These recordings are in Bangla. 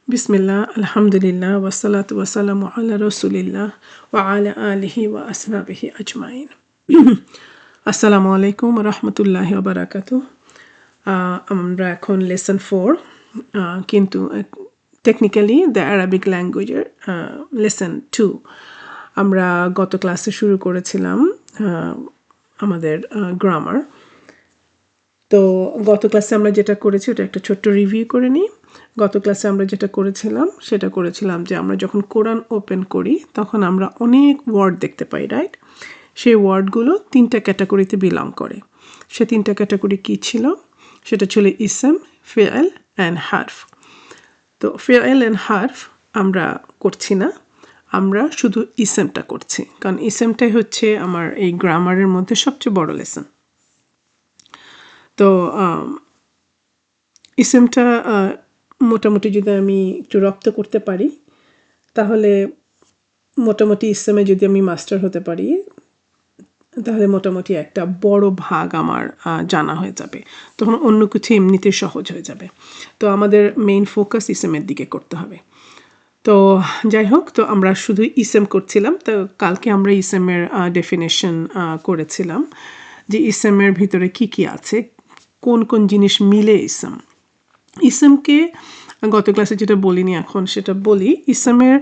বিসমিল্লাহ, আলহামদুলিল্লাহ, ওয়াসসালাতু ওয়াসসালামু আলা রাসূলিল্লাহ ওয়া আলা আলিহি ওয়া আসহাবিহি আজমাইন। আসসালামু আলাইকুম ওয়া রাহমাতুল্লাহি ওয়া বারাকাতুহু। আমরা এখন লেসন 4, কিন্তু টেকনিক্যালি দ্য অ্যারাবিক ল্যাঙ্গুয়েজের লেসন 2 আমরা গত ক্লাসে শুরু করেছিলাম আমাদের গ্রামার। তো গত ক্লাসে আমরা যেটা করেছি ওটা একটা ছোট্ট রিভিউ করে নিই। গত ক্লাসে আমরা যেটা করেছিলাম সেটা করেছিলাম যে আমরা যখন কোরআন ওপেন করি তখন আমরা অনেক ওয়ার্ড দেখতে পাই, রাইট? সেই ওয়ার্ডগুলো 3টা ক্যাটাগরিতে বিলং করে। সে 3টা ক্যাটাগরি কী ছিল? সেটা ছিল ইসম, ফেয়েল অ্যান্ড হার্ফ। তো ফেয়েল অ্যান্ড হার্ফ আমরা করছি না, আমরা শুধু ইসমটা করছি, কারণ ইসমটাই হচ্ছে আমার এই গ্রামারের মধ্যে সবচেয়ে বড় লেসন। তো ইসমটা মোটামুটি যদি আমি একটু রপ্ত করতে পারি তাহলে মোটামুটি ইসমে যদি আমি মাস্টার হতে পারি তাহলে মোটামুটি একটা বড় ভাগ আমার জানা হয়ে যাবে, তখন অন্য কিছু এমনিতে সহজ হয়ে যাবে। তো আমাদের মেইন ফোকাস ইসমের দিকে করতে হবে। তো যাই হোক, তো আমরা শুধু ইসেম করছিলাম। তো কালকে আমরা ইসেমের ডেফিনেশন করেছিলাম যে ইসেমের ভিতরে কি কি আছে, কোন কোন জিনিস মিলে ইসম। ইসমকে গত ক্লাসে যেটা বলিনি এখন সেটা বলি। ইসমের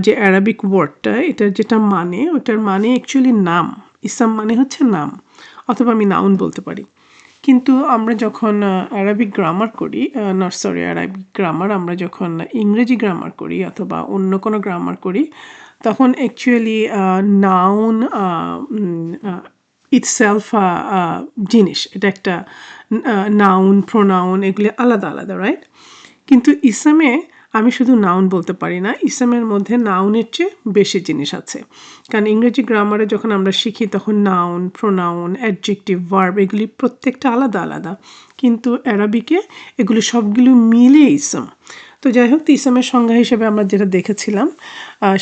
যে অ্যারাবিক ওয়ার্ডটা, এটার যেটা মানে, ওটার মানে অ্যাকচুয়ালি নাম। ইসম মানে হচ্ছে নাম, অথবা আমি নাউন বলতে পারি। কিন্তু আমরা যখন অ্যারাবিক গ্রামার করি, অ্যারাবিক গ্রামার, আমরা যখন ইংরেজি গ্রামার করি অথবা অন্য কোনো গ্রামার করি, তখন অ্যাকচুয়ালি নাউন ইটসেলফ জিনিস, এটা একটা নাউন, প্রোনাউন, এগুলি আলাদা আলাদা, রাইট? কিন্তু ইসমে আমি শুধু নাউন বলতে পারি না, ইসমের মধ্যে নাউনের চেয়ে বেশি জিনিস আছে। কারণ ইংরেজি গ্রামারে যখন আমরা শিখি তখন নাউন, প্রোনাউন, অ্যাডজেক্টিভ, ভার্ব এগুলি প্রত্যেকটা আলাদা আলাদা, কিন্তু অ্যারাবিকে এগুলি সবগুলো মিলে ইসম। তো যাই হোক, ইসমের সংজ্ঞা হিসেবে আমরা যেটা দেখেছিলাম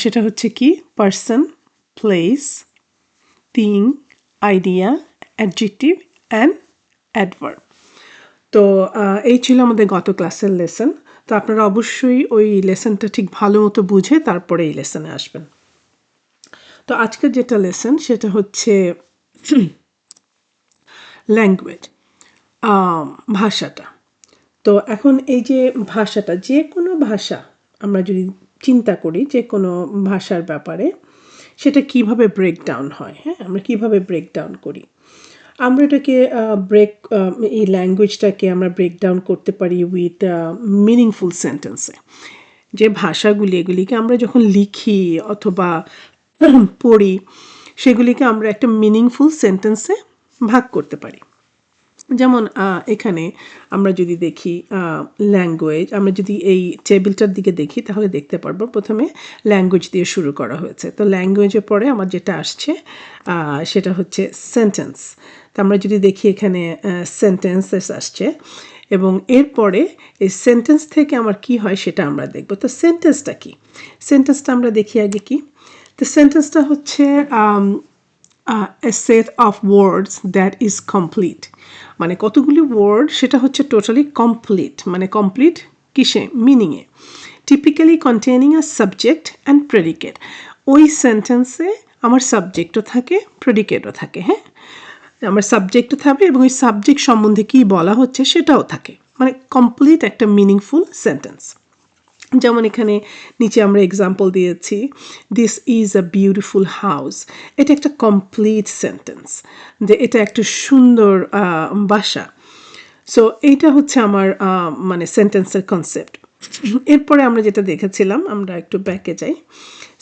সেটা হচ্ছে কি, person, place, thing, idea, adjective and adverb. তো এই ছিল আমাদের গত ক্লাসের লেসন। তো আপনারা অবশ্যই ওই লেসনটা ঠিক ভালো মতো বুঝে তারপরে এই লেসনে আসবেন। তো আজকের যেটা লেসন সেটা হচ্ছে ল্যাঙ্গুয়েজ, ভাষাটা। তো এখন এই যে ভাষাটা, যে কোনো ভাষা আমরা যদি চিন্তা করি যে কোনো ভাষার ব্যাপারে, সেটা কিভাবে ব্রেকডাউন হয়, হ্যাঁ, আমরা কিভাবে ব্রেকডাউন করি। আমরা এটাকে এই ল্যাঙ্গুয়েজটাকে আমরা ব্রেকডাউন করতে পারি উইথ মিনিংফুল সেন্টেন্সে। যে ভাষাগুলি, এগুলিকে আমরা যখন লিখি অথবা পড়ি, সেগুলিকে আমরা একটা মিনিংফুল সেন্টেন্সে ভাগ করতে পারি। যেমন এখানে আমরা যদি দেখি ল্যাঙ্গুয়েজ, আমরা যদি এই টেবিলটার দিকে দেখি তাহলে দেখতে পারবো প্রথমে ল্যাঙ্গুয়েজ দিয়ে শুরু করা হয়েছে। তো ল্যাঙ্গুয়েজের পরে আমার যেটা আসছে সেটা হচ্ছে সেন্টেন্স। তো আমরা যদি দেখি এখানে সেন্টেন্সেস আসছে, এবং এরপরে এই সেন্টেন্স থেকে আমার কি হয় সেটা আমরা দেখব। তো সেন্টেন্সটা কি, সেন্টেন্সটা আমরা দেখি আগে কি। তো সেন্টেন্সটা হচ্ছে a set of words that is complete, মানে কতগুলি ওয়ার্ড সেটা হচ্ছে টোটালি কমপ্লিট, মানে কমপ্লিট কিসে, মিনিংয়ে। Typically containing a subject and predicate. ওই সেন্টেন্সে আমার সাবজেক্টও থাকে, প্রেডিকেটও থাকে, হ্যাঁ, আমার সাবজেক্টও থাকবে এবং ওই সাবজেক্ট সম্বন্ধে কী বলা হচ্ছে সেটাও থাকে, মানে কমপ্লিট একটা মিনিংফুল সেন্টেন্স। যেমন এখানে নিচে আমরা এক্সাম্পল দিয়েছি, this is a beautiful house. এটা একটা কমপ্লিট সেন্টেন্স, যে এটা একটা সুন্দর বাসা। সো এইটা হচ্ছে আমার মানে সেন্টেন্সের কনসেপ্ট। এরপরে আমরা যেটা দেখেছিলাম, আমরা একটু ব্যাকে যাই।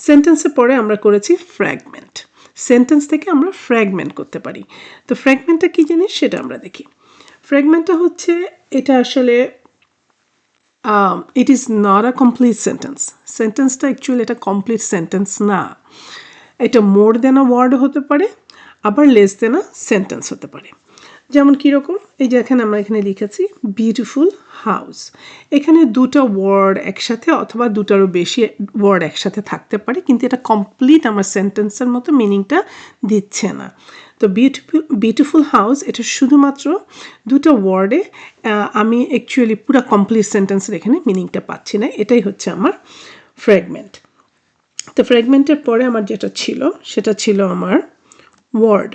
সেন্টেন্সের পরে আমরা করেছি ফ্র্যাগমেন্ট। সেন্টেন্স থেকে আমরা ফ্র্যাগমেন্ট করতে পারি। তো ফ্র্যাগমেন্টটা কী জিনিস সেটা আমরা দেখি। ফ্র্যাগমেন্টটা হচ্ছে, এটা আসলে it is not a complete sentence. সেন্টেন্সটা অ্যাকচুয়ালি এটা কমপ্লিট সেন্টেন্স না। এটা মোর দেন আ ওয়ার্ড হতে পারে, আবার লেস দেন আ সেন্টেন্স হতে পারে। যেমন কীরকম, এই যে এখানে আমরা এখানে লিখেছি বিউটিফুল হাউস। এখানে দুটো ওয়ার্ড একসাথে অথবা দুটারও বেশি ওয়ার্ড একসাথে থাকতে পারে, কিন্তু এটা কমপ্লিট আমার সেন্টেন্সের মতো মিনিংটা দিচ্ছে না। তো বিউটিফুল হাউস এটা শুধুমাত্র দুটো ওয়ার্ডে, আমি অ্যাকচুয়ালি পুরো কমপ্লিট সেন্টেন্সের এখানে মিনিংটা পাচ্ছি না। এটাই হচ্ছে আমার ফ্র্যাগমেন্ট। তো ফ্র্যাগমেন্টের পরে আমার যেটা ছিল সেটা ছিল আমার ওয়ার্ড।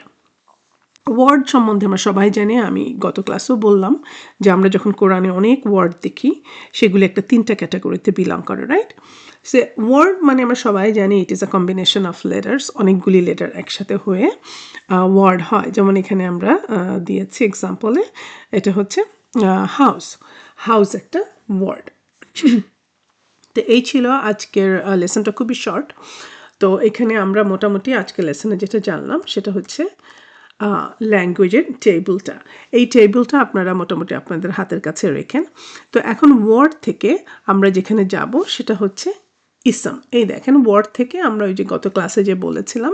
ওয়ার্ড সম্বন্ধে আমরা সবাই জানি, আমি গত ক্লাসেও বললাম যে আমরা যখন কোরআনে অনেক ওয়ার্ড দেখি সেগুলি একটা 3টা ক্যাটাগরিতে বিলং করে, রাইট? সে ওয়ার্ড মানে আমরা সবাই জানি it is a combination of letters, অনেকগুলি লেটার একসাথে হয়ে ওয়ার্ড হয়। যেমন এখানে আমরা দিয়েছি এক্সাম্পলে, এটা হচ্ছে হাউস। হাউস একটা ওয়ার্ড। তো এই ছিল আজকের লেসনটা, খুবই শর্ট। তো এখানে আমরা মোটামুটি আজকের লেসনে যেটা জানলাম সেটা হচ্ছে ল্যাঙ্গুয়েজের টেবিলটা। এই টেবিলটা আপনারা মোটামুটি আপনাদের হাতের কাছে রেখেন। তো এখন ওয়ার্ড থেকে আমরা যেখানে যাব সেটা হচ্ছে ইসম। এই দেখেন, ওয়ার্ড থেকে আমরা ওই যে গত ক্লাসে যে বলেছিলাম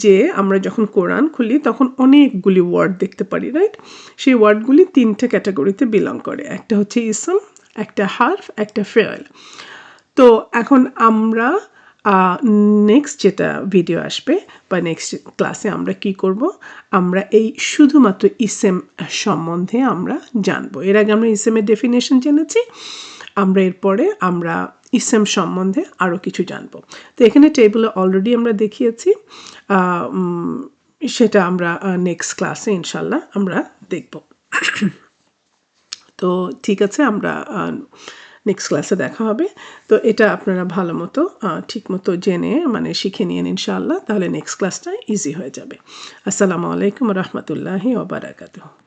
যে আমরা যখন কোরআন খুলি তখন অনেকগুলি ওয়ার্ড দেখতে পারি, রাইট? সেই ওয়ার্ডগুলি 3টে ক্যাটাগরিতে বিলং করে, একটা হচ্ছে ইসম, একটা হার্ফ, একটা ফেয়েল। তো এখন আমরা নেক্সট যেটা ভিডিও আসবে বা নেক্সট ক্লাসে আমরা কি করব, আমরা এই শুধুমাত্র ইসেম সম্বন্ধে আমরা জানবো। এর আগে আমরা ইসেমের ডেফিনেশন জেনেছি, আমরা এরপরে আমরা ইসেম সম্বন্ধে আরও কিছু জানবো। তো এখানে টেবিলে অলরেডি আমরা দেখিয়েছি, সেটা আমরা নেক্সট ক্লাসে ইনশাল্লাহ আমরা দেখব। তো ঠিক আছে, আমরা নেক্সট ক্লাসে দেখা হবে। তো এটা আপনারা ভালো মতো ঠিক মতো জেনে মানে শিখে নিন ইনশাআল্লাহ, তাহলে নেক্সট ক্লাসটা ইজি হয়ে যাবে। আসসালামু আলাইকুম রহমতুল্লাহি ওয়া বারাকাতুহু।